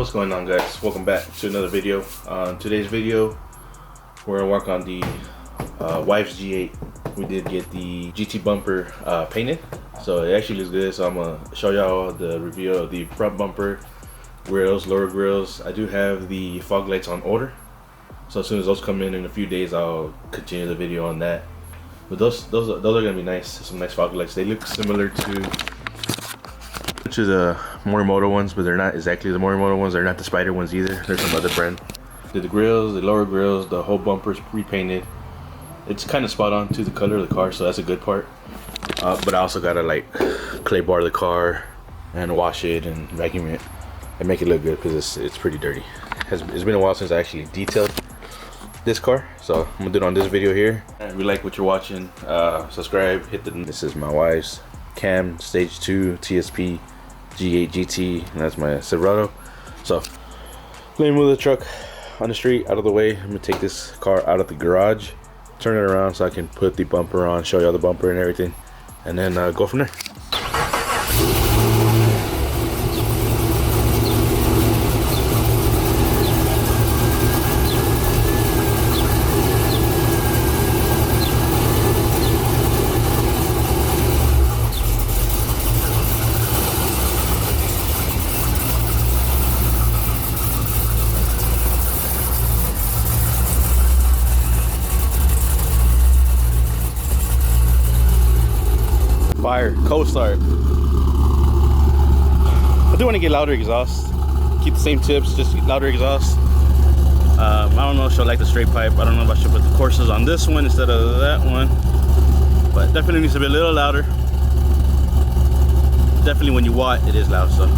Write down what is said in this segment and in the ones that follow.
What's going on, guys? Welcome back to another video. Today's video we're gonna work on the wife's G8. We did get the GT bumper painted, so it actually looks good. So I'm gonna show y'all the review of the front bumper, grills, lower grills. I do have the fog lights on order, so as soon as those come in a few days, I'll continue the video on that. But those are gonna be nice. Some nice fog lights. They look similar to the Morimoto ones, but they're not exactly the Morimoto ones. They're not the Spider ones either. They're some other brand. Did the grills, the lower grills, the whole bumper's repainted. It's kind of spot on to the color of the car, so that's a good part. But I also gotta like clay bar the car and wash it and vacuum it and make it look good because it's pretty dirty. It's been a while since I actually detailed this car, so I'm gonna do it on this video here. If you like what you're watching, subscribe, hit the. This is my wife's Cam Stage 2 TSP G8 GT, and that's my Silverado. So let me move the truck on the street out of the way. I'm gonna take this car out of the garage, turn it around so I can put the bumper on, show y'all the bumper and everything, and then go from there. Fire, cold start. I do want to get louder exhaust. Keep the same tips, just louder exhaust. I don't know if she'll like the straight pipe. I don't know if I should put the courses on this one instead of that one. But definitely needs to be a little louder. Definitely when you watt, it is loud, so.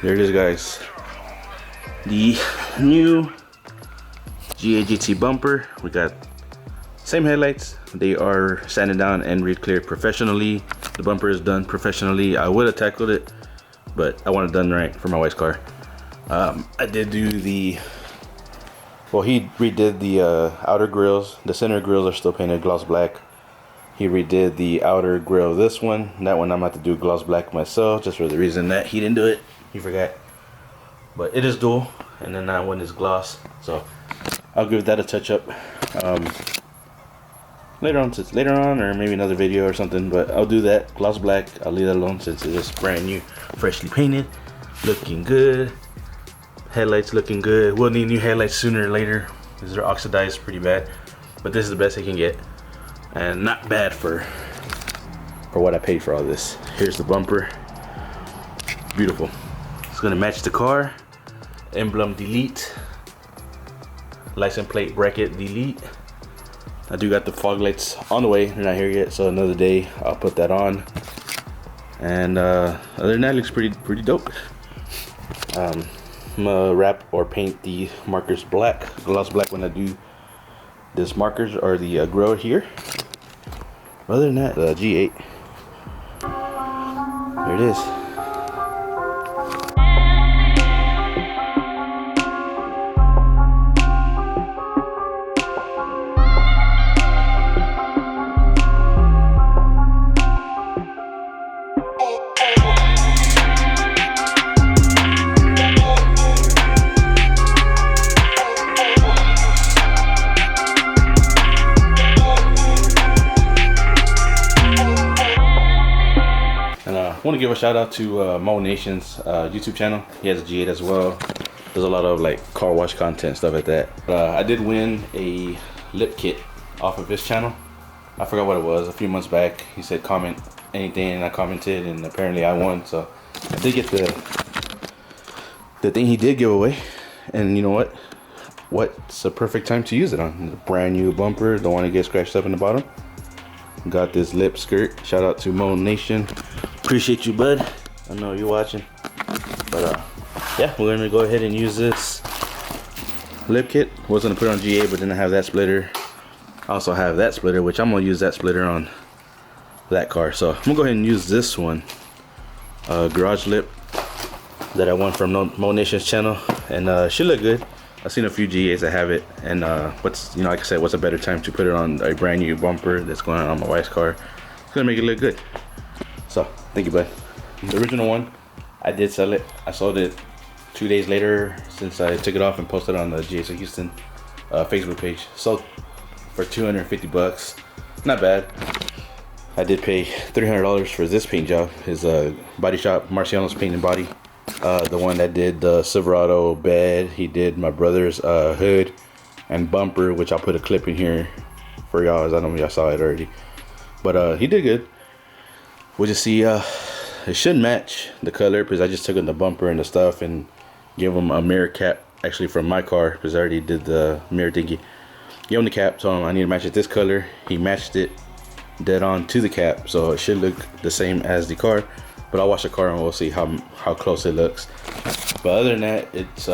There it is, guys. The new G8 GT bumper. We got same headlights. They are sanded down and re-cleared professionally. The bumper is done professionally. I would have tackled it, but I want it done right for my wife's car. I did do the, well, he redid the outer grills. The center grills are still painted gloss black. He redid the outer grill of this one. That one I'm about to do gloss black myself, just for the reason that he didn't do it. He forgot. But it is dual, and then that one is gloss. So I'll give that a touch up later on, or maybe another video or something. But I'll do that gloss black. I'll leave that alone since it is brand new, freshly painted, looking good. Headlights looking good. We'll need new headlights sooner or later because they're oxidized pretty bad. But this is the best I can get, and not bad for what I paid for all this. Here's the bumper. Beautiful. It's gonna match the car. Emblem delete. License plate bracket delete. I do got the fog lights on the way. They're not here yet, so another day I'll put that on. And other than that, it looks pretty dope. I'm gonna wrap or paint the markers black, gloss black, when I do this markers or the grill here. Other than that, the G8. There it is. I want to give a shout out to Mo Nation's YouTube channel. He has a G8 as well. There's a lot of like car wash content, stuff like that. I did win a lip kit off of his channel. I forgot what it was. A few months back, he said comment anything, and I commented, and apparently I won. So I did get the thing he did give away. And you know what? what's the perfect time to use it on. The brand new bumper, don't want to get scratched up in the bottom. Got this lip skirt. Shout out to Mo Nation. Appreciate you, bud. I know you're watching. But yeah, we're gonna go ahead and use this lip kit. Was gonna put it on GA, but then I have that splitter. I also have that splitter, which I'm gonna use that splitter on that car. So I'm gonna go ahead and use this one, garage lip that I won from Mo Nation's channel, and should look good. I've seen a few GAs that have it, and what's, you know, like I said, what's a better time to put it on a brand new bumper that's going on my wife's car? It's gonna make it look good. So thank you, bud. The original one, I did sell it. I sold it 2 days later since I took it off and posted on the GAs of Houston Facebook page. Sold for 250 bucks. Not bad. I did pay $300 for this paint job. His body shop, Marcianos Paint and Body. The one that did the Silverado bed. He did my brother's hood and bumper, which I'll put a clip in here for y'all, as I know y'all saw it already. But he did good. We'll just see. It should match the color, because I just took in the bumper and the stuff and gave him a mirror cap, actually from my car, because I already did the mirror thingy. Gave him the cap, told him I need to match it this color. He matched it dead on to the cap, so it should look the same as the car. But I'll wash the car and we'll see how close it looks. But other than that, it's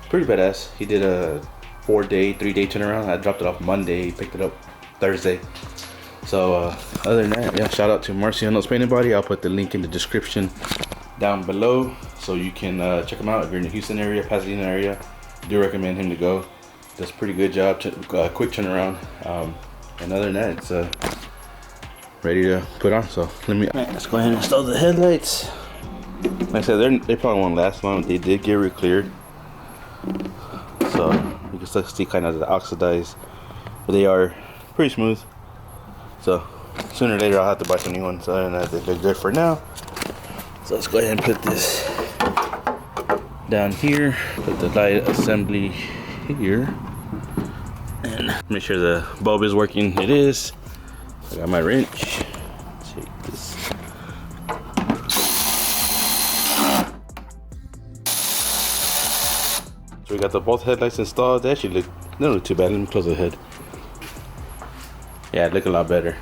pretty badass. He did a 4-day, 3-day turnaround. I dropped it off Monday, picked it up Thursday. So other than that, yeah, shout out to Marcianos Paint and Body. I'll put the link in the description down below, so you can check him out if you're in the Houston area, Pasadena area. Do recommend him to go. Does a pretty good job, quick turnaround. And other than that, it's ready to put on. So let's go ahead and install the headlights. Like I said, they probably won't last long. They did get re-cleared, so you can still see kind of the oxidized, but they are pretty smooth. So sooner or later I'll have to buy some new ones. Other than that, they look good for now. So let's go ahead and put this down here. Put the light assembly here, and make sure the bulb is working. It is. I got my wrench. Take this. So we got both headlights installed. They actually they don't look too bad. Let me close the hood. Yeah, it look a lot better.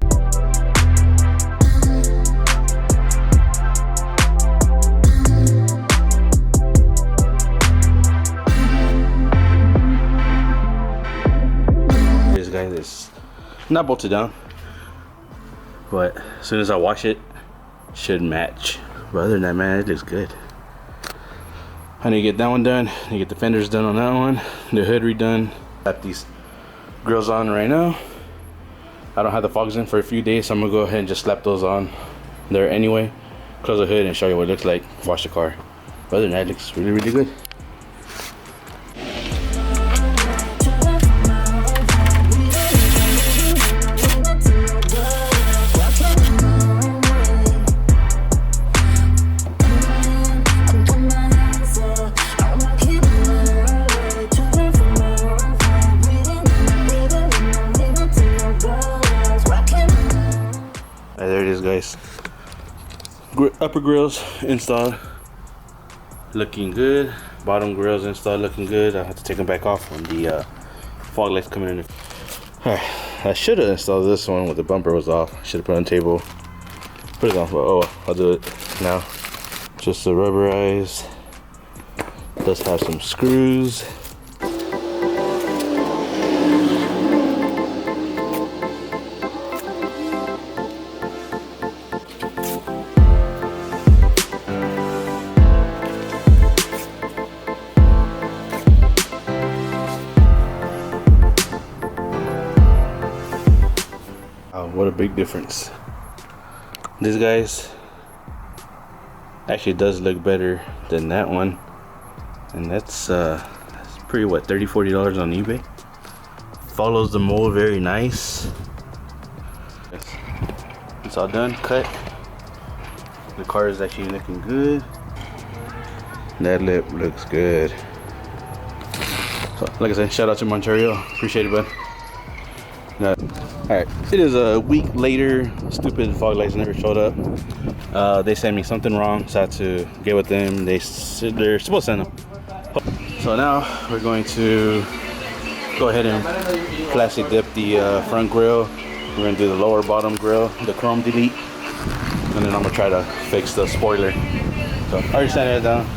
This guy is not bolted down, but as soon as I wash it, should match. But other than that, man, it looks good. I need to get that one done. I need to get the fenders done on that one. The hood redone. Got these grills on right now. I don't have the fogs in for a few days, so I'm gonna go ahead and just slap those on there anyway. Close the hood and show you what it looks like. Wash the car. But other than that, it looks really, really good. There it is, guys. Upper grills installed, looking good. Bottom grills installed, looking good. I have to take them back off when the fog lights coming in. Alright, I should have installed this one when the bumper was off. I should have put it on the table. Put it on, but oh well, I'll do it now. Just the rubberized. Does have some screws. What a big difference. This guy's actually does look better than that one, and that's pretty, what, $30-40 on eBay. Follows the mold very nice. It's all done, cut. The car is actually looking good. That lip looks good. So like I said, shout out to Montario. Appreciate it, bud. Alright, it is a week later. Stupid fog lights never showed up. They sent me something wrong, so I had to get with them. They're supposed to send them. So now we're going to go ahead and plastic dip the front grille. We're gonna do the lower bottom grille, the chrome delete, and then I'm gonna try to fix the spoiler. So I already sanded it down.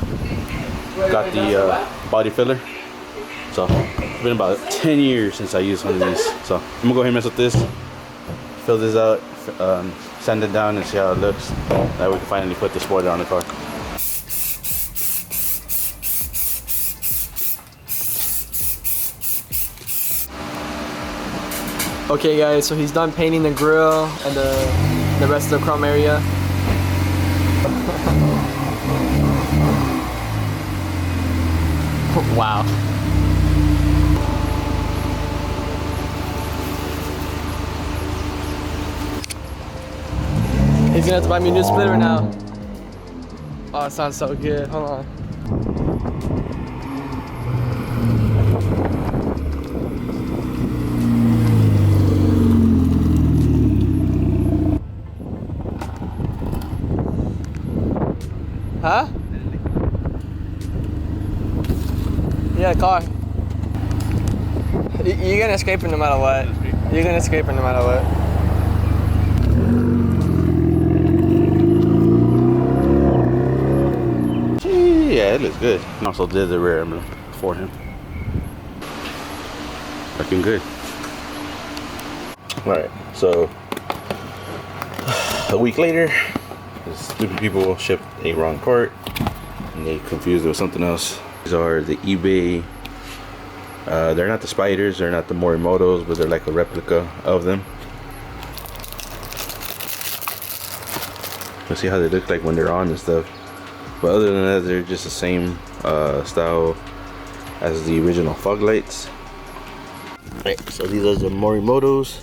Got the body filler. So it's been about 10 years since I used one of these. So I'm gonna go ahead and mess with this, fill this out, sand it down, and see how it looks. That way we can finally put the spoiler on the car. Okay guys, so he's done painting the grille and the rest of the chrome area. Wow. He's gonna have to buy me a new splitter now. Oh, it sounds so good. Hold on. Huh? Yeah, car. You're gonna scrape it no matter what. You're gonna scrape it no matter what. Yeah, it looks good. And also did the rear emblem for him. Looking good. Alright, so a week later, the stupid people shipped a wrong part and they confused it with something else. These are the eBay, they're not the spiders, they're not the Morimotos, but they're like a replica of them. Let's see how they look like when they're on and stuff. But other than that, they're just the same style as the original fog lights. Right, so these are the Morimotos.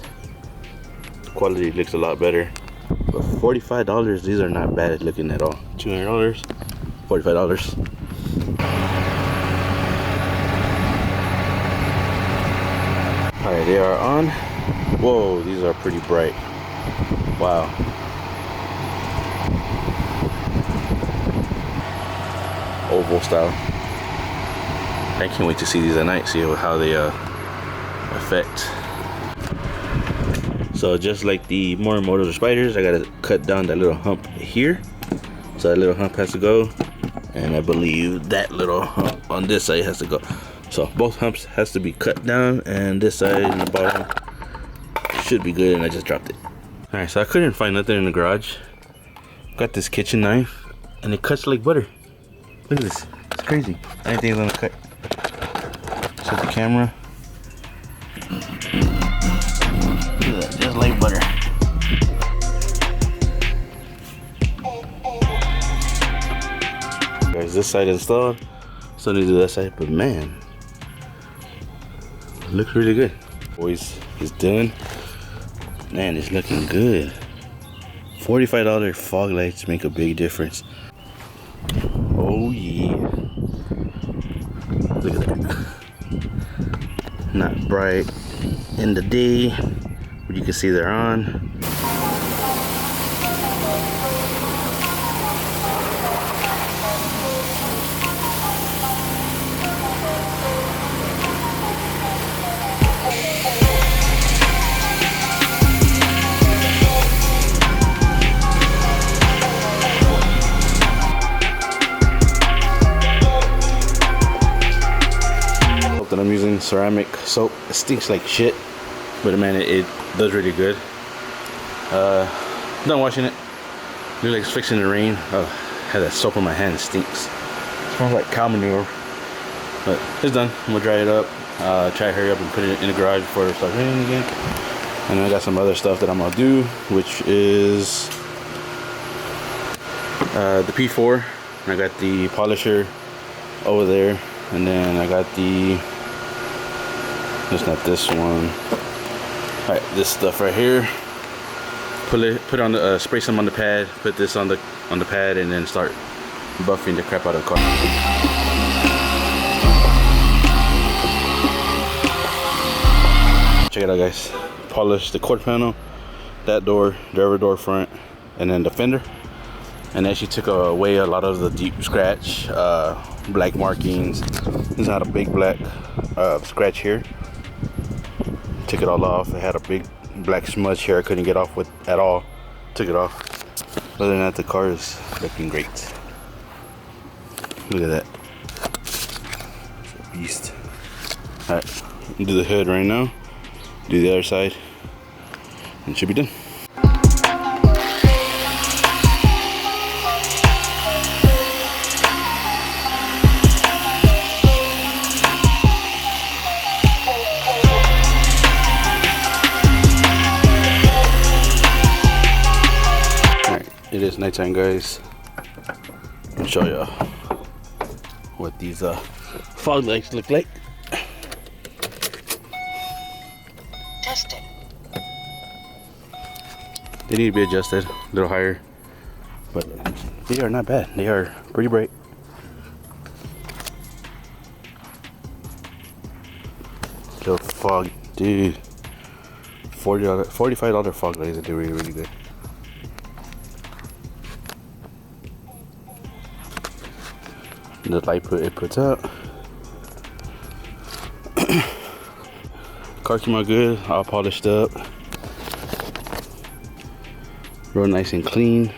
The quality looks a lot better. But $45, these are not bad looking at all. $200, $45. Alright, they are on. Whoa, these are pretty bright. Wow. Oval style. I can't wait to see these at night, see how they affect. So just like the Morimotos or spiders, I gotta cut down that little hump here. So that little hump has to go, and I believe that little hump on this side has to go. So both humps has to be cut down, and this side and the bottom should be good, and I just dropped it. Alright, so I couldn't find nothing in the garage. Got this kitchen knife, and it cuts like butter. Look at this, it's crazy. Anything's gonna cut. Set the camera. Look at that, just like butter. Guys, this side installed. Still need to do that side, but man, it looks really good. Boys, it's done. Man, it's looking good. $45 fog lights make a big difference. Oh yeah. Look at that. Not bright in the day, but you can see they're on. That I'm using ceramic soap. It stinks like shit, but man, it does really good. Done washing it. Look like it's fixing to rain. Oh, I had that soap on my hand. It stinks. It smells like cow manure, but it's done. I'm gonna dry it up. Try to hurry up and put it in the garage before it starts raining again. And then I got some other stuff that I'm gonna do, which is the P4. I got the polisher over there, and then I got the, it's not this one. All right, this stuff right here. Put on the spray some on the pad. Put this on the pad, and then start buffing the crap out of the car. Check it out, guys. Polish the quarter panel, that door, driver door front, and then the fender. And actually took away a lot of the deep scratch, black markings. This is not a big black scratch here. Took it all off. It had a big black smudge here I couldn't get off with at all. Took it off. Other than that, the car is looking great. Look at that. Beast. Alright, do the hood right now. Do the other side. And it should be done. It is nighttime, guys. I'll show you what these fog lights look like. Testing. They need to be adjusted a little higher, but they are not bad. They are pretty bright. The fog, dude. $45 fog lights that do really good. The light it puts out. Car came out good, all polished up, real nice and clean,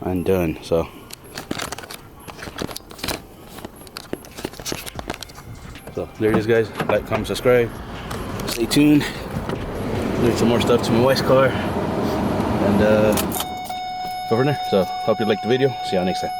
and done. So there it is, guys. Like, comment, subscribe. Stay tuned. Doing some more stuff to my wife's car, and over there. So hope you liked the video. See y'all next time.